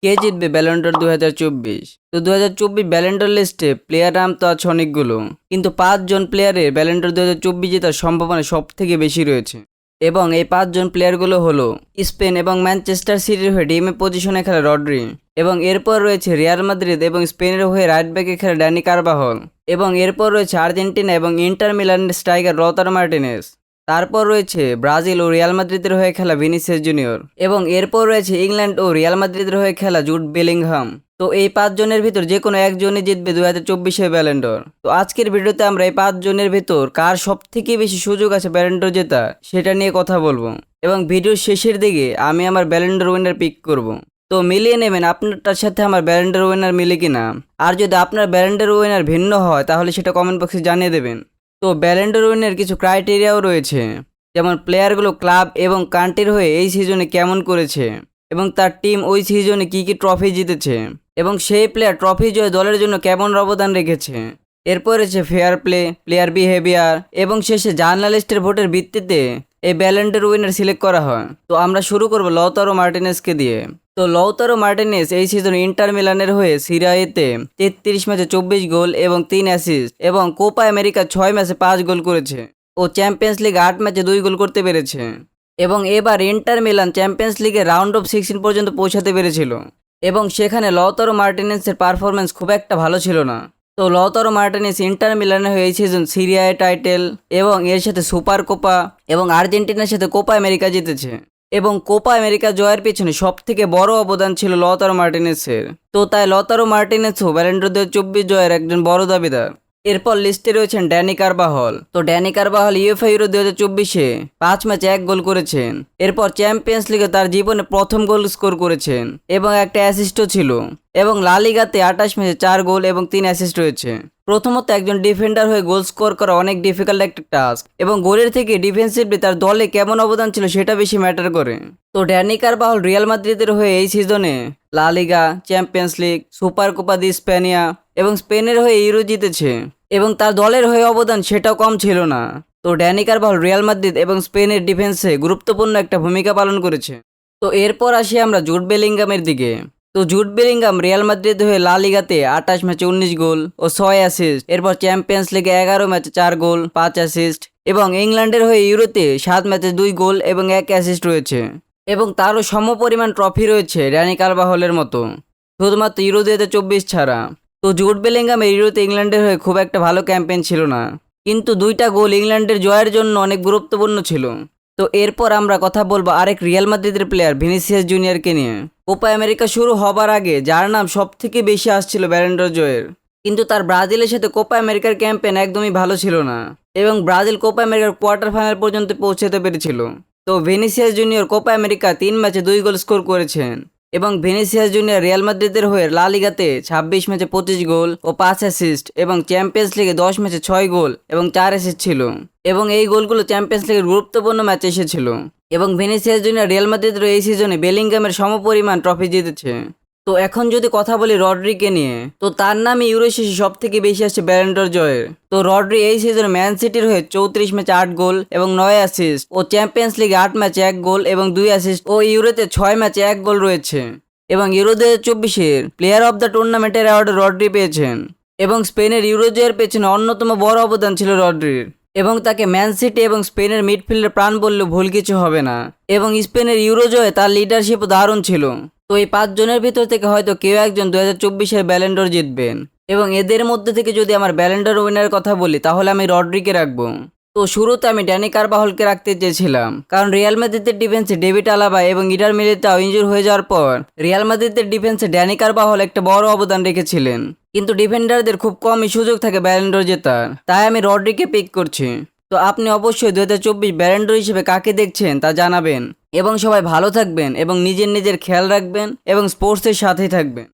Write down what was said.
কে জিতবে ব্যালন ড'র 2024? তো 2024 ব্যালন ড'র লিস্টে প্লেয়ার নাম তো আছে অনেকগুলো, কিন্তু 5 জন প্লেয়ারের ব্যালন ড'র 2024 জেতার সম্ভাবনা সব থেকে বেশি রয়েছে। এবং এই 5 জন প্লেয়ারগুলো হলো স্পেন এবং ম্যানচেস্টার সিটির হয়ে ডিএমএ পজিশনে খেলা রড্রি, এবং এরপর রয়েছে রিয়াল মাদ্রিদ এবং স্পেনের হয়ে রাইট ব্যাকে খেলা ড্যানি কারবাহল, এবং এরপর রয়েছে আর্জেন্টিনা এবং ইন্টার মিলানের স্ট্রাইকার লতারো মার্টিনেজ। তারপর রয়েছে ব্রাজিল ও রিয়াল মাদ্রিদের হয়ে খেলা ভিনিসিয়াস জুনিয়র, এবং এরপর রয়েছে ইংল্যান্ড ও রিয়াল মাদ্রিদের হয়ে খেলা জুড বেলিংহাম। তো এই 5 জনের ভিতর যে কোনো একজনই জিতবে 2024 ব্যালন ড'র। তো আজকের ভিডিওতে আমরা এই 5 জনের ভিতর কার সব থেকে বেশি সুযোগ আছে ব্যালন ড'র জেতা সেটা নিয়ে কথা বলবো, এবং ভিডিওর শেষের দিকে আমি আমার ব্যালন ড'র উইনার পিক করব। তো মিলিয়ে নেবেন আপনারটার সাথে আমার ব্যালন ড'র উইনার মিলে কিনা। আর যদি আপনার ব্যালন ড'র উইনার ভিন্ন হয় তাহলে সেটা কমেন্ট বক্সে জানিয়ে দেবেন। তো ব্যালন ড'র উইনের কিছু ক্রাইটেরিয়াও রয়েছে, যেমন প্লেয়ারগুলো ক্লাব এবং কান্ট্রির হয়ে এই সিজনে কেমন করেছে, এবং তার টিম ওই সিজনে কী কী ট্রফি জিতেছে, এবং সেই প্লেয়ার ট্রফি জয় দলের জন্য কেমন অবদান রেখেছে। এরপর রয়েছে ফেয়ার প্লে, প্লেয়ার বিহেভিয়ার, এবং শেষে জার্নালিস্টের ভোটের ভিত্তিতে এই ব্যালন ড'র উইনার সিলেক্ট করা হয়। তো আমরা শুরু করব লৌতারো মার্টিনেজকে দিয়ে। তো লৌতারো মার্টিনেজ এই সিজন ইন্টার মিলানের হয়ে সিরিয়া এতে 33 ম্যাচে 24 গোল এবং 3 অ্যাসিস্ট, এবং কোপা আমেরিকা 6 ম্যাচে 5 গোল করেছে, ও চ্যাম্পিয়ন্স লিগ 8 ম্যাচে 2 গোল করতে পেরেছে। এবং এবার ইন্টার মিলান চ্যাম্পিয়ন্স লিগের রাউন্ড অফ 16 পর্যন্ত পৌঁছাতে পেরেছিল, এবং সেখানে লৌতারো মার্টিনেজের পারফরমেন্স খুব একটা ভালো ছিল না। তো লৌতারো মার্টিনেজ ইন্টার মিলানের হয়ে এই সিজন সিরিয়া এ টাইটেল, এবং এর সাথে সুপার কোপা এবং আর্জেন্টিনার সাথে কোপা আমেরিকা জিতেছে, এবং কোপা আমেরিকা জয়ের পেছনে সব থেকে বড় অবদান ছিল লৌতারো মার্টিনেজের। তো তাই লৌতারো মার্টিনেজও ব্যালন ড'র 2024 জয়ের একজন বড় দাবিদার। এরপর লিস্টে রয়েছেন ড্যানি কারবাহল। তো ড্যানি কারবাহল ইউএফএ ইউরো 2024-এ 5 ম্যাচে 1 গোল করেছেন। এরপর চ্যাম্পিয়ন্স লিগে তার জীবনে প্রথম গোল স্কোর করেছেন, এবং একটা অ্যাসিস্টও ছিল, এবং লা লিগাতে 28 ম্যাচে 4 গোল এবং 3 অ্যাসিস্ট রয়েছে। প্রথমত একজন ডিফেন্ডার হয়ে গোল স্কোর করা অনেক ডিফিকাল্ট একটা টাস্ক, এবং গোলের থেকে ডিফেন্সিভলি তার দলে কেমন অবদান ছিল সেটা বেশি ম্যাটার করে। তো ড্যানি কারবাহল রিয়াল মাদ্রিদের হয়ে এই সিজনে লা লিগা, চ্যাম্পিয়ন্স লিগ, সুপার কোপা দি স্পেনিয়া এবং স্পেনের হয়ে ইউরো জিতেছে, এবং তার দলের হয়ে অবদান সেটাও কম ছিল না। তো ড্যানি কারবাহল রিয়াল মাদ্রিদ এবং স্পেনের ডিফেন্সে গুরুত্বপূর্ণ একটা ভূমিকা পালন করেছে। তো এরপর আসি আমরা জুড বেলিংহামের দিকে। তো জুড বেলিংহাম রিয়াল মাদ্রিদ হয়ে লা লিগাতে 28 ম্যাচে 19 গোল ও 6 অ্যাসিস্ট, এরপর চ্যাম্পিয়ন্স লিগে 11 ম্যাচে 4 গোল 5 অ্যাসিস্ট, এবং ইংল্যান্ডের হয়ে ইউরোতে 7 ম্যাচে 2 গোল এবং 1 অ্যাসিস্ট রয়েছে, এবং তারও সমপরিমাণ ট্রফি রয়েছে ড্যানি কারবাহলের মতো, শুধুমাত্র ইউরো 2024 ছাড়া। তো জুড বেলিংহামের ইউরোতে ইংল্যান্ডের হয়ে খুব একটা ভালো ক্যাম্পেইন ছিল না, কিন্তু 2টা গোল ইংল্যান্ডের জয়ের জন্য অনেক গুরুত্বপূর্ণ ছিল। তো এরপর আমরা কথা বলবো আরেক রিয়াল মাদ্রিদের প্লেয়ার ভিনিসিয়াস জুনিয়রকে নিয়ে। কোপা আমেরিকা শুরু হবার আগে যার নাম সব থেকে বেশি আসছিল ব্যালন ড'র জয়ের, কিন্তু তার ব্রাজিলের সাথে কোপা আমেরিকার ক্যাম্পেইন একদমই ভালো ছিল না, এবং ব্রাজিল কোপা আমেরিকার কোয়ার্টার ফাইনাল পর্যন্ত পৌঁছাতে পেরেছিল। তো ভিনিসিয়াস জুনিয়র কোপা আমেরিকা 3 ম্যাচে 2 গোল স্কোর করেছেন, এবং ভিনিসিয়াস জুনিয়র রিয়াল মাদ্রিদের হয়ে লা লিগাতে 26 ম্যাচে 25 গোল ও 5 অ্যাসিস্ট, এবং চ্যাম্পিয়ন্স লিগে 10 ম্যাচে 6 গোল এবং 4 অ্যাসিস্ট ছিল, এবং এই গোলগুলো চ্যাম্পিয়ন্স লিগের গুরুত্বপূর্ণ ম্যাচে এসেছিল। এবং ভিনিসিয়াস জুনিয়র রিয়াল মাদ্রিদের এই সিজনে বেলিংহামের সমপরিমাণ ট্রফি জিতেছে। তো এখন যদি কথা বলি রড্রিকে নিয়ে, তো তার নামে ইউরো শেষে সব থেকে বেশি আসছে ব্যালন ড'র জয়ের। তো রড্রি এই সিজনে ম্যান সিটির হয়ে 34 ম্যাচে 8 গোল এবং 9 অ্যাসিস্ট, ও চ্যাম্পিয়ন্স লিগে 8 ম্যাচে 1 গোল এবং 2 অ্যাসিস্ট, ও ইউরোতে 6 ম্যাচে 1 গোল রয়েছে, এবং ইউরো 2024-এর প্লেয়ার অব দ্য টুর্নামেন্টের অ্যাওয়ার্ড রড্রি পেয়েছেন, এবং স্পেনের ইউরো জয়ের পেছনে অন্যতম বড় অবদান ছিল রড্রির, এবং তাকে ম্যান সিটি এবং স্পেনের মিডফিল্ডের প্রাণ বললেও ভুল কিছু হবে না, এবং স্পেনের ইউরো জয়ে তার লিডারশিপও দারুণ ছিল। তো এই 5 জনের ভিতর থেকে হয়তো কেউ একজন 2024-এর ব্যালন ড'র জিতবেন, এবং এদের মধ্যে থেকে যদি আমার ব্যালন ড'র উইনারের কথা বলি তাহলে আমি রড্রিকে রাখবো। তো শুরুতে আমি ড্যানি কারবাহলকে রাখতে চেয়েছিলাম, কারণ রিয়াল মাদ্রিদের ডিফেন্সে ডেভিড আলাবা এবং ইডার মিলিতাও ইনজুর হয়ে যাওয়ার পর রিয়াল মাদ্রিদের ডিফেন্সে ড্যানি কারবাহল একটা বড় অবদান রেখেছিলেন, কিন্তু ডিফেন্ডারদের খুব কমই সুযোগ থাকে ব্যালন ড'র জেতার, তাই আমি রড্রিকে পিক করছি। তো আপনি অবশ্যই 2024 ব্যালন ড'র হিসেবে কাকে দেখছেন তা জানাবেন, এবং সবাই ভালো থাকবেন এবং নিজের খেয়াল রাখবেন এবং স্পোর্টসের সাথেই থাকবেন।